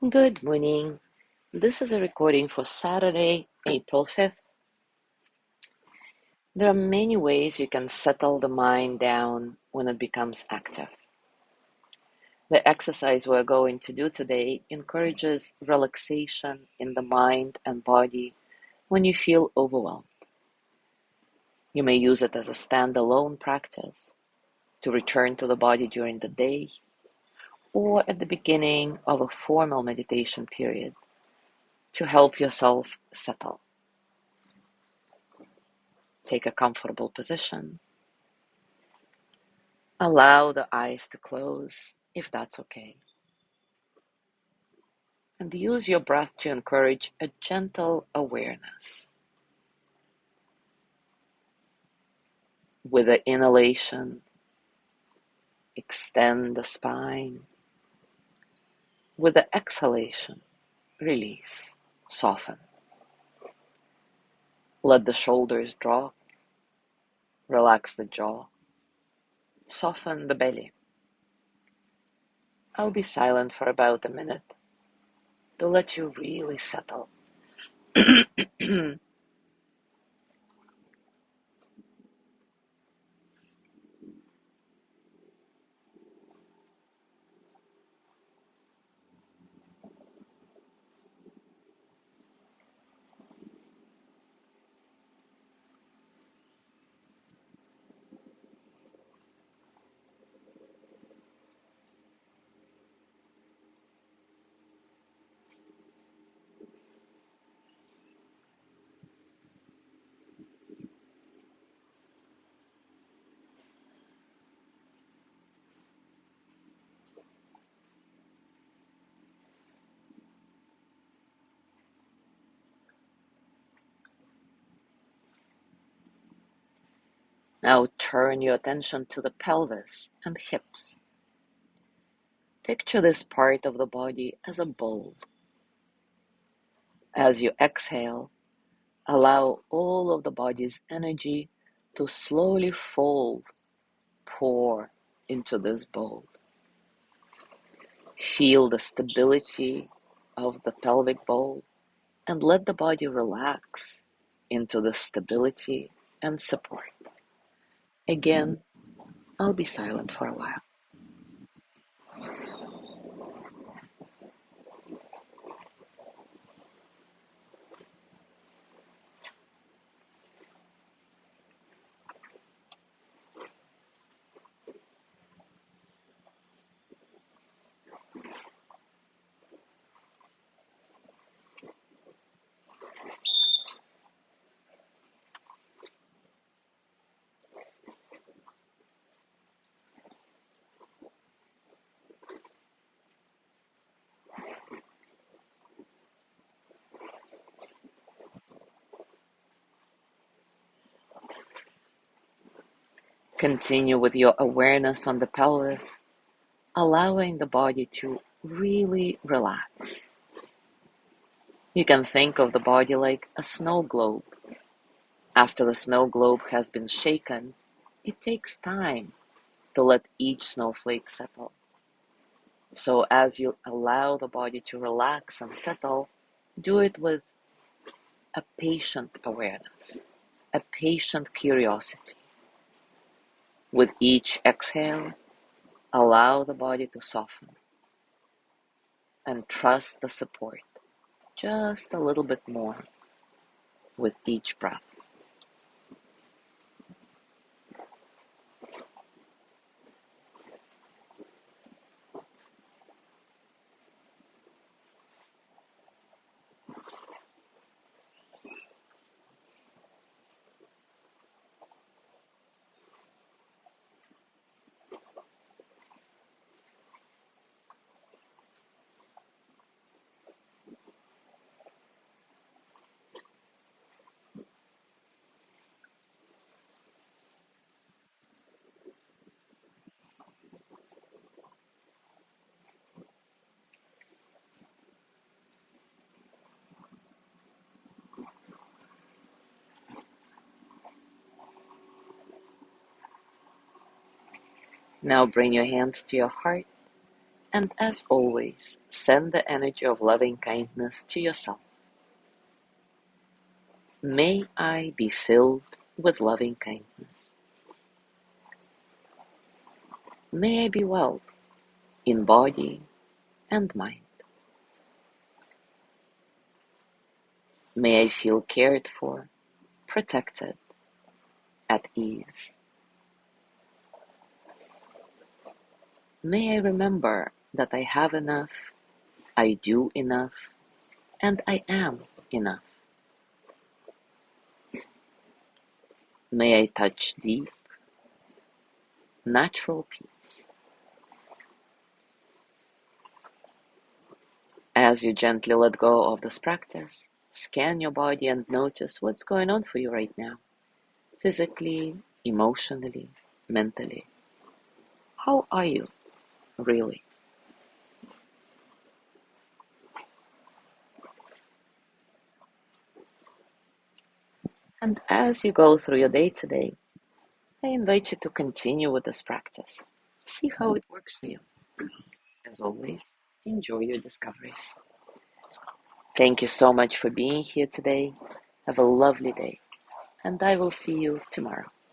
Good morning. This is a recording for Saturday, April 5th. There are many ways you can settle the mind down when it becomes active. The exercise we're going to do today encourages relaxation in the mind and body when you feel overwhelmed. You may use it as a standalone practice to return to the body during the day or at the beginning of a formal meditation period to help yourself settle. Take a comfortable position. Allow the eyes to close if that's okay. And use your breath to encourage a gentle awareness. With the inhalation, extend the spine. With the exhalation, release, soften. Let the shoulders drop. Relax the jaw. Soften the belly. I'll be silent for about a minute to let you really settle. Now turn your attention to the pelvis and hips. Picture this part of the body as a bowl. As you exhale, allow all of the body's energy to slowly pour into this bowl. Feel the stability of the pelvic bowl and let the body relax into the stability and support. Again, I'll be silent for a while. Continue with your awareness on the pelvis, allowing the body to really relax. You can think of the body like a snow globe. After the snow globe has been shaken, it takes time to let each snowflake settle. So as you allow the body to relax and settle, do it with a patient awareness, a patient curiosity. With each exhale, allow the body to soften and trust the support just a little bit more with each breath. Now bring your hands to your heart And as always, send the energy of loving kindness to yourself. May I be filled with loving kindness. May I be well in body and mind. May I feel cared for, protected, at ease. May I remember that I have enough, I do enough, and I am enough. May I touch deep, natural peace. As you gently let go of this practice, scan your body and notice what's going on for you right now, physically, emotionally, mentally. How are you, really? And as you go through your day today, I invite you to continue with this practice. See how it works for you. As always, enjoy your discoveries. Thank you so much for being here today. Have a lovely day, and I will see you tomorrow.